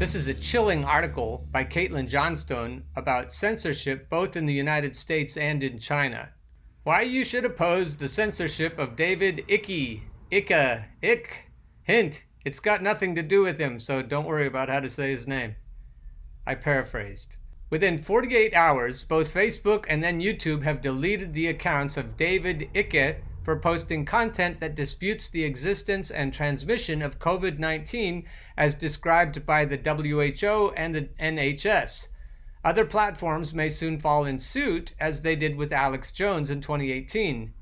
This is a chilling article by Caitlin Johnstone about censorship both in the United States and in China. Why you should oppose the censorship of David Icke. Hint, it's got nothing to do with him, so don't worry about how to say his name. I paraphrased. Within 48 hours, both Facebook and then YouTube have deleted the accounts of David Icke for posting content that disputes the existence and transmission of COVID-19 as described by the WHO and the NHS. Other platforms may soon fall in suit, as they did with Alex Jones in 2018.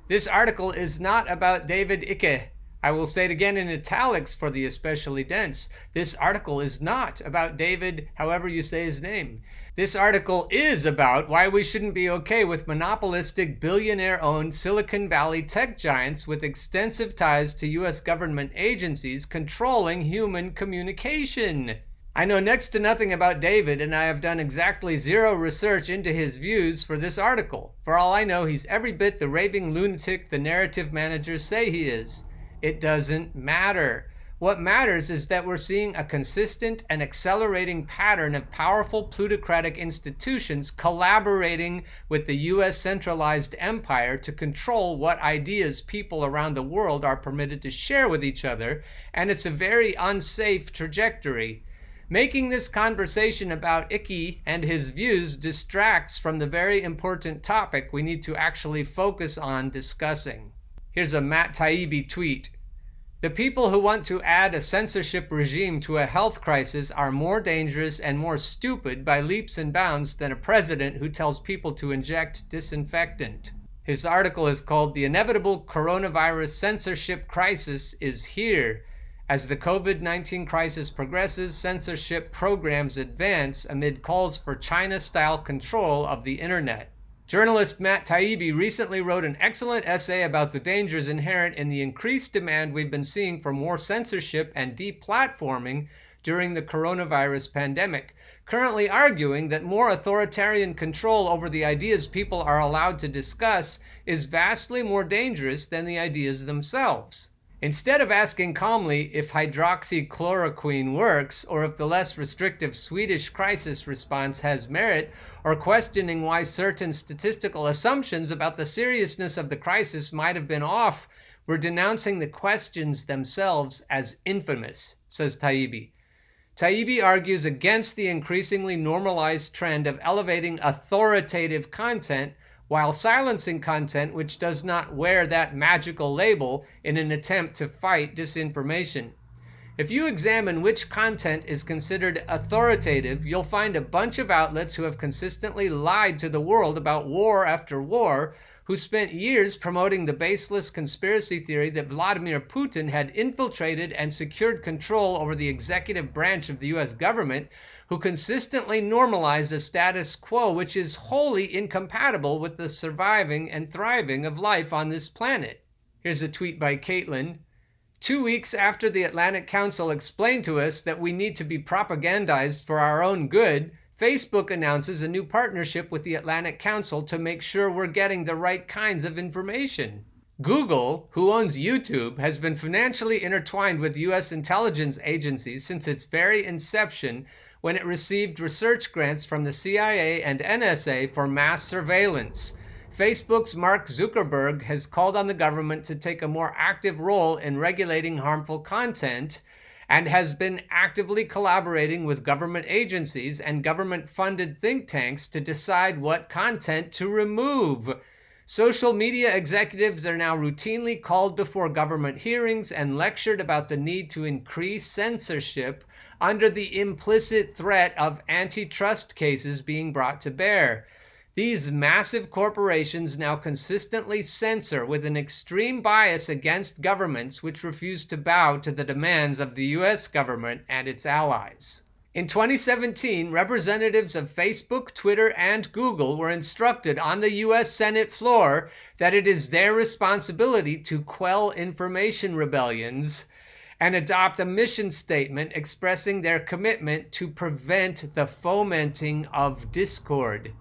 This article is not about David Icke. I will state again in italics for the especially dense. This article is not about David, however you say his name. This article is about why we shouldn't be okay with monopolistic, billionaire-owned Silicon Valley tech giants with extensive ties to US government agencies controlling human communication. I know next to nothing about David, and I have done exactly zero research into his views for this article. For all I know, he's every bit the raving lunatic the narrative managers say he is. It doesn't matter. What matters is that we're seeing a consistent and accelerating pattern of powerful plutocratic institutions collaborating with the US centralized empire to control what ideas people around the world are permitted to share with each other, and it's a very unsafe trajectory. Making this conversation about Icke and his views distracts from the very important topic we need to actually focus on discussing. Here's a Matt Taibbi tweet. The people who want to add a censorship regime to a health crisis are more dangerous and more stupid by leaps and bounds than a president who tells people to inject disinfectant. His article is called The Inevitable Coronavirus Censorship Crisis is Here. As the COVID-19 crisis progresses, censorship programs advance amid calls for China-style control of the internet. Journalist Matt Taibbi recently wrote an excellent essay about the dangers inherent in the increased demand we've been seeing for more censorship and deplatforming during the coronavirus pandemic, currently arguing that more authoritarian control over the ideas people are allowed to discuss is vastly more dangerous than the ideas themselves. Instead of asking calmly if hydroxychloroquine works, or if the less restrictive Swedish crisis response has merit, or questioning why certain statistical assumptions about the seriousness of the crisis might have been off, we're denouncing the questions themselves as infamous, says Taibbi. Taibbi argues against the increasingly normalized trend of elevating authoritative content while silencing content which does not wear that magical label in an attempt to fight disinformation. If you examine which content is considered authoritative, you'll find a bunch of outlets who have consistently lied to the world about war after war, who spent years promoting the baseless conspiracy theory that Vladimir Putin had infiltrated and secured control over the executive branch of the US government, who consistently normalize a status quo which is wholly incompatible with the surviving and thriving of life on this planet. Here's a tweet by Caitlin. 2 weeks after the Atlantic Council explained to us that we need to be propagandized for our own good, Facebook announces a new partnership with the Atlantic Council to make sure we're getting the right kinds of information. Google, who owns YouTube, has been financially intertwined with US intelligence agencies since its very inception, when it received research grants from the CIA and NSA for mass surveillance. Facebook's Mark Zuckerberg has called on the government to take a more active role in regulating harmful content, and has been actively collaborating with government agencies and government-funded think tanks to decide what content to remove. Social media executives are now routinely called before government hearings and lectured about the need to increase censorship under the implicit threat of antitrust cases being brought to bear. These massive corporations now consistently censor with an extreme bias against governments which refuse to bow to the demands of the US government and its allies. In 2017, representatives of Facebook, Twitter, and Google were instructed on the US Senate floor that it is their responsibility to quell information rebellions and adopt a mission statement expressing their commitment to prevent the fomenting of discord.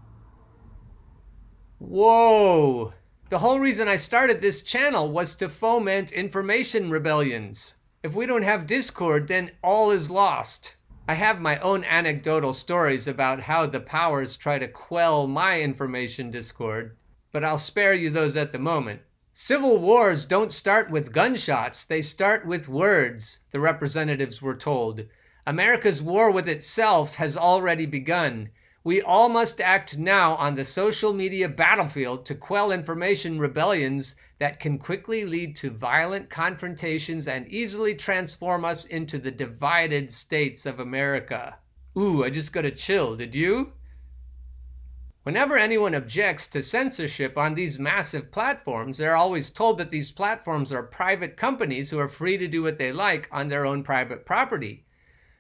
Whoa! The whole reason I started this channel was to foment information rebellions. If we don't have discord, then all is lost. I have my own anecdotal stories about how the powers try to quell my information discord, but I'll spare you those at the moment. Civil wars don't start with gunshots, they start with words, the representatives were told. America's war with itself has already begun. We all must act now on the social media battlefield to quell information rebellions that can quickly lead to violent confrontations and easily transform us into the divided states of America. Ooh, I just got a chill, did you? Whenever anyone objects to censorship on these massive platforms, they're always told that these platforms are private companies who are free to do what they like on their own private property.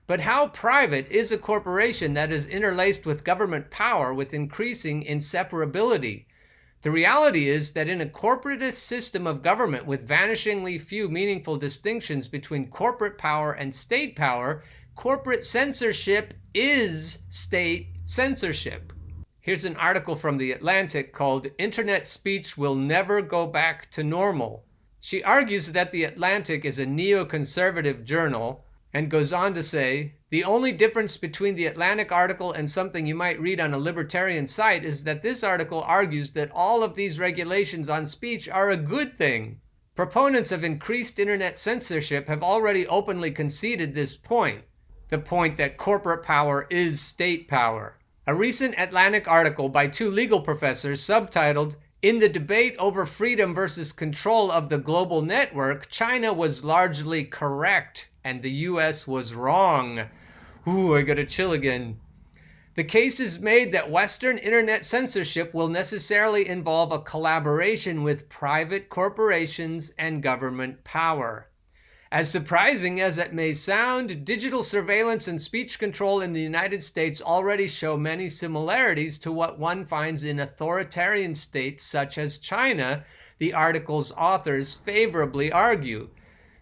But how private is a corporation that is interlaced with government power with increasing inseparability? The reality is that in a corporatist system of government with vanishingly few meaningful distinctions between corporate power and state power, corporate censorship is state censorship. Here's an article from The Atlantic called "Internet Speech Will Never Go Back to Normal." She argues that The Atlantic is a neoconservative journal, and goes on to say, the only difference between the Atlantic article and something you might read on a libertarian site is that this article argues that all of these regulations on speech are a good thing. Proponents of increased internet censorship have already openly conceded this point, the point that corporate power is state power. A recent Atlantic article by two legal professors subtitled, "In the debate over freedom versus control of the global network, China was largely correct and the US was wrong." Ooh, I got a chill again. The case is made that Western internet censorship will necessarily involve a collaboration with private corporations and government power. As surprising as it may sound, digital surveillance and speech control in the United States already show many similarities to what one finds in authoritarian states such as China, the article's authors favorably argue.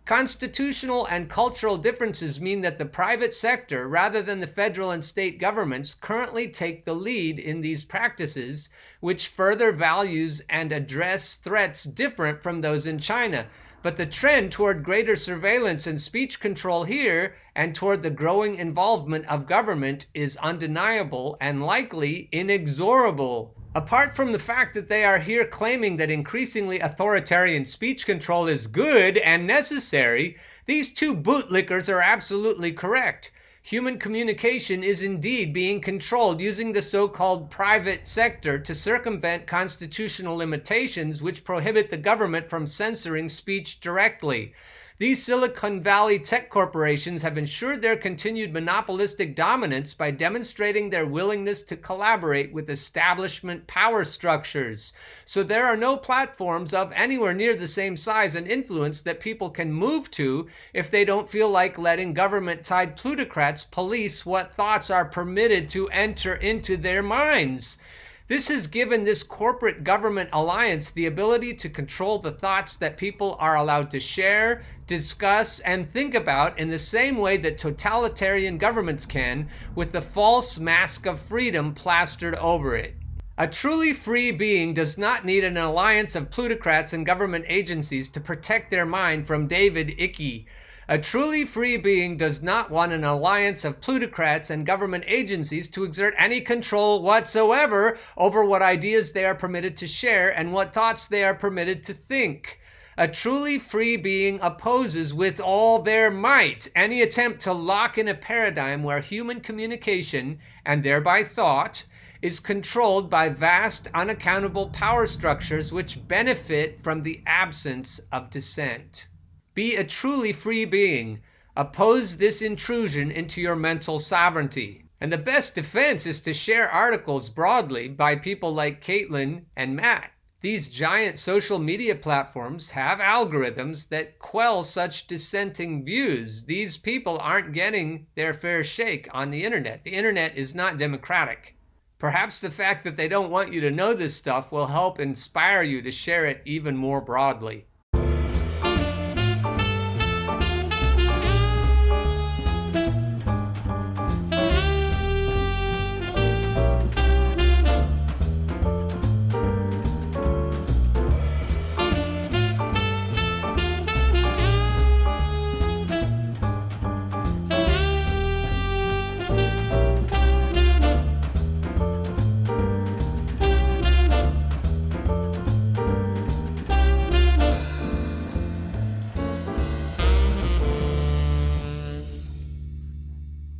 Constitutional and cultural differences mean that the private sector, rather than the federal and state governments, currently take the lead in these practices, which further values and address threats different from those in China. But the trend toward greater surveillance and speech control here, and toward the growing involvement of government, is undeniable and likely inexorable. Apart from the fact that they are here claiming that increasingly authoritarian speech control is good and necessary, these two bootlickers are absolutely correct. Human communication is indeed being controlled using the so-called private sector to circumvent constitutional limitations which prohibit the government from censoring speech directly. These Silicon Valley tech corporations have ensured their continued monopolistic dominance by demonstrating their willingness to collaborate with establishment power structures. So there are no platforms of anywhere near the same size and influence that people can move to if they don't feel like letting government-tied plutocrats police what thoughts are permitted to enter into their minds. This has given this corporate government alliance the ability to control the thoughts that people are allowed to share, discuss, and think about in the same way that totalitarian governments can, with the false mask of freedom plastered over it. A truly free being does not need an alliance of plutocrats and government agencies to protect their mind from David Icke. A truly free being does not want an alliance of plutocrats and government agencies to exert any control whatsoever over what ideas they are permitted to share and what thoughts they are permitted to think. A truly free being opposes with all their might any attempt to lock in a paradigm where human communication, and thereby thought, is controlled by vast, unaccountable power structures which benefit from the absence of dissent. Be a truly free being. Oppose this intrusion into your mental sovereignty. And the best defense is to share articles broadly by people like Caitlin and Matt. These giant social media platforms have algorithms that quell such dissenting views. These people aren't getting their fair shake on the internet. The internet is not democratic. Perhaps the fact that they don't want you to know this stuff will help inspire you to share it even more broadly.